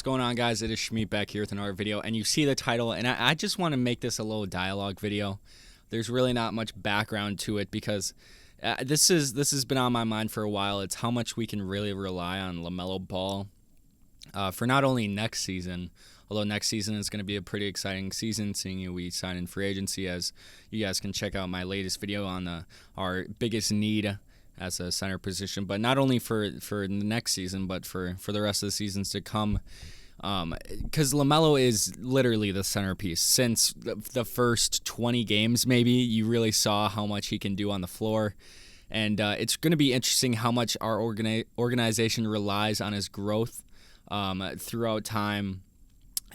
going on, guys? It is Shmeet back here with another video, and you see the title, and I just want to make this a little dialogue video. There's really not much background to it because this has been on my mind for a while. It's how much we can really rely on Lamelo Ball for not only next season, although next season is going to be a pretty exciting season, seeing we sign in free agency, as you guys can check out my latest video on our biggest need as a center position, but not only for the next season, but for the rest of the seasons to come. Because Lamelo is literally the centerpiece. Since the first 20 games, maybe, you really saw how much he can do on the floor. And it's going to be interesting how much our organization relies on his growth throughout time.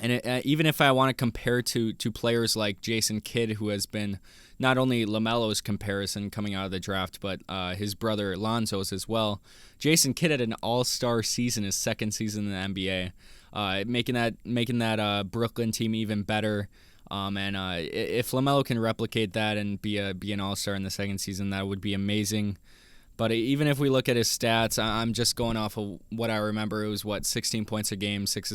And even if I want to compare to players like Jason Kidd, who has been not only Lamelo's comparison coming out of the draft, but his brother Lonzo's as well. Jason Kidd had an all-star season, his second season in the NBA, making that Brooklyn team even better. And if Lamelo can replicate that and be an all-star in the second season, that would be amazing. But even if we look at his stats, I'm just going off of what I remember. It was 16 points a game, 6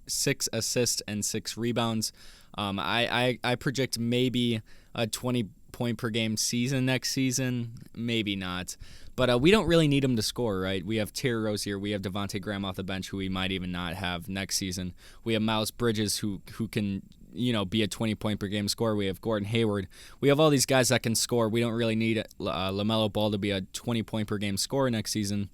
assists, and 6 rebounds. I project maybe a 20-point per game season next season, maybe not. But we don't really need him to score, right? We have Terry Rozier, we have Devontae Graham off the bench, who we might even not have next season. We have Miles Bridges, who can be a 20-point per game scorer. We have Gordon Hayward. We have all these guys that can score. We don't really need Lamelo Ball to be a 20-point per game scorer next season.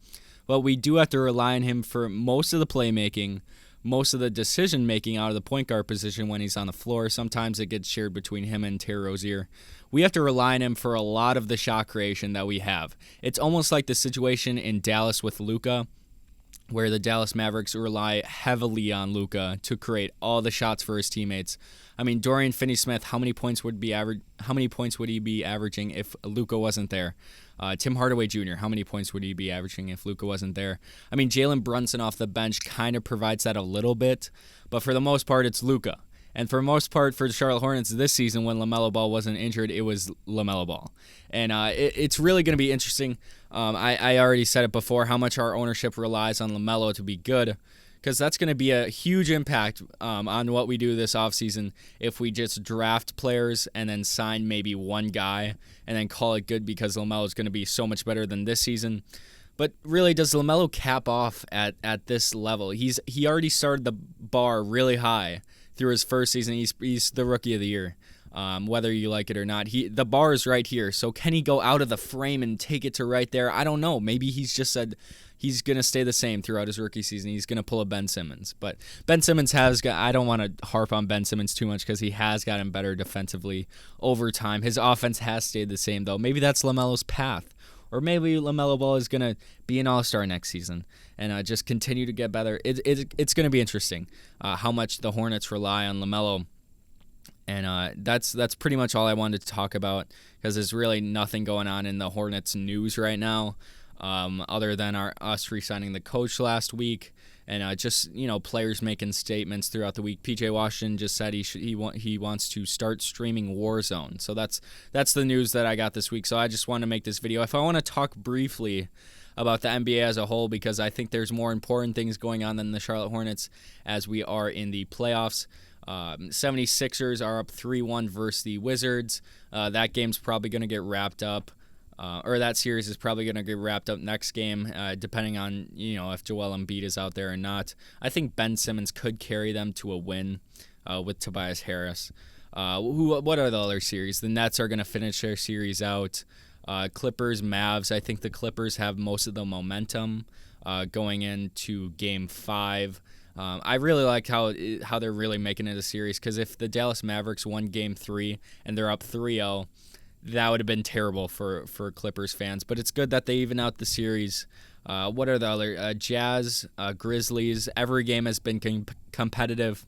But we do have to rely on him for most of the playmaking, most of the decision-making out of the point guard position when he's on the floor. Sometimes it gets shared between him and Terry Rozier. We have to rely on him for a lot of the shot creation that we have. It's almost like the situation in Dallas with Luka, where the Dallas Mavericks rely heavily on Luka to create all the shots for his teammates. I mean, Dorian Finney-Smith, how many points would he be averaging if Luka wasn't there? Tim Hardaway Jr., how many points would he be averaging if Luka wasn't there? I mean, Jalen Brunson off the bench kind of provides that a little bit, but for the most part, it's Luka. And for the most part, for the Charlotte Hornets this season, when Lamelo Ball wasn't injured, it was Lamelo Ball. And it's really going to be interesting. I already said it before, how much our ownership relies on Lamelo to be good, because that's going to be a huge impact on what we do this offseason if we just draft players and then sign maybe one guy and then call it good because Lamelo is going to be so much better than this season. But really, does Lamelo cap off at this level? He already started the bar really high through his first season. He's the Rookie of the Year, whether you like it or not. The bar is right here. So can he go out of the frame and take it to right there? I don't know. Maybe he's just said he's going to stay the same throughout his rookie season. He's going to pull a Ben Simmons. But Ben Simmons I don't want to harp on Ben Simmons too much because he has gotten better defensively over time. His offense has stayed the same, though. Maybe that's Lamelo's path. Or maybe Lamelo Ball is going to be an all-star next season and just continue to get better. It's going to be interesting how much the Hornets rely on Lamelo. And that's pretty much all I wanted to talk about, because there's really nothing going on in the Hornets news right now other than us re-signing the coach last week and just players making statements throughout the week. PJ Washington just said he wants to start streaming Warzone. So that's the news that I got this week. So I just want to make this video. If I want to talk briefly about the NBA as a whole, because I think there's more important things going on than the Charlotte Hornets as we are in the playoffs. 76ers are up 3-1 versus the Wizards. That game's probably going to get wrapped up. Or that series is probably going to get wrapped up next game, depending on if Joel Embiid is out there or not. I think Ben Simmons could carry them to a win with Tobias Harris. What are the other series? The Nets are going to finish their series out. Clippers, Mavs. I think the Clippers have most of the momentum going into Game 5. I really like how they're really making it a series, because if the Dallas Mavericks won Game 3 and they're up 3-0, that would have been terrible for Clippers fans. But it's good that they even out the series. What are the other? Jazz, Grizzlies. Every game has been competitive.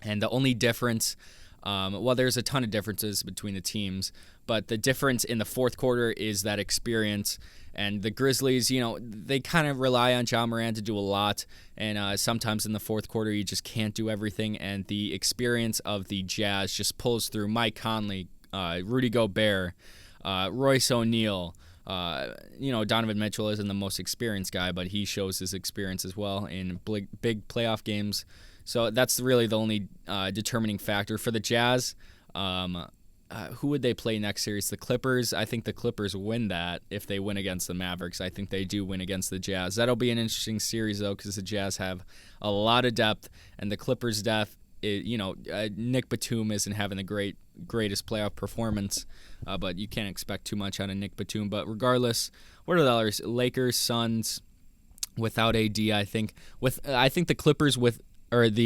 And the only difference, there's a ton of differences between the teams, but the difference in the fourth quarter is that experience. And the Grizzlies, they kind of rely on Ja Morant to do a lot. And sometimes in the fourth quarter, you just can't do everything. And the experience of the Jazz just pulls through. Mike Conley, Rudy Gobert, Royce O'Neal, Donovan Mitchell isn't the most experienced guy, but he shows his experience as well in big playoff games. So that's really the only determining factor for the Jazz. Who would they play next series? The Clippers. I think the Clippers win that if they win against the Mavericks. I think they do win against the Jazz. That'll be an interesting series, though, because the Jazz have a lot of depth, and the Clippers' depth, Nick Batum isn't having the greatest playoff performance, but you can't expect too much out of Nick Batum. But regardless, what are the others? Lakers, Suns, without AD, I think. I think the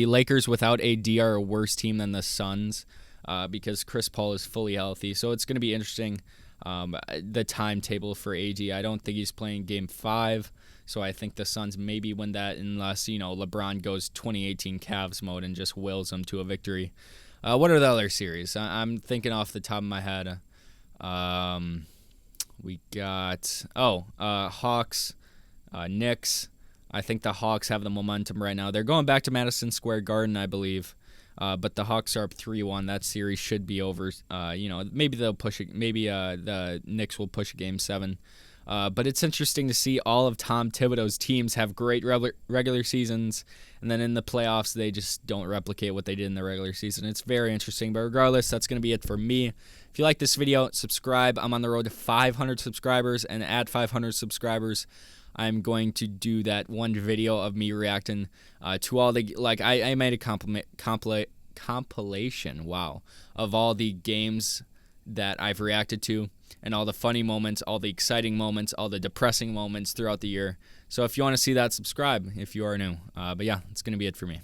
Lakers without AD are a worse team than the Suns. Because Chris Paul is fully healthy. So it's going to be interesting, the timetable for AD. I don't think he's playing Game 5, so I think the Suns maybe win that unless, LeBron goes 2018 Cavs mode and just wills them to a victory. What are the other series? I'm thinking off the top of my head. We got, Hawks, Knicks. I think the Hawks have the momentum right now. They're going back to Madison Square Garden, I believe. But the Hawks are up 3-1. That series should be over. Maybe they'll push it. Maybe the Knicks will push a Game 7. But it's interesting to see all of Tom Thibodeau's teams have great regular seasons, and then in the playoffs they just don't replicate what they did in the regular season. It's very interesting. But regardless, that's going to be it for me. If you like this video, subscribe. I'm on the road to 500 subscribers, and at 500 subscribers, I'm going to do that one video of me reacting to all the, I made a compilation, of all the games that I've reacted to and all the funny moments, all the exciting moments, all the depressing moments throughout the year. So if you want to see that, subscribe if you are new. But yeah, it's going to be it for me.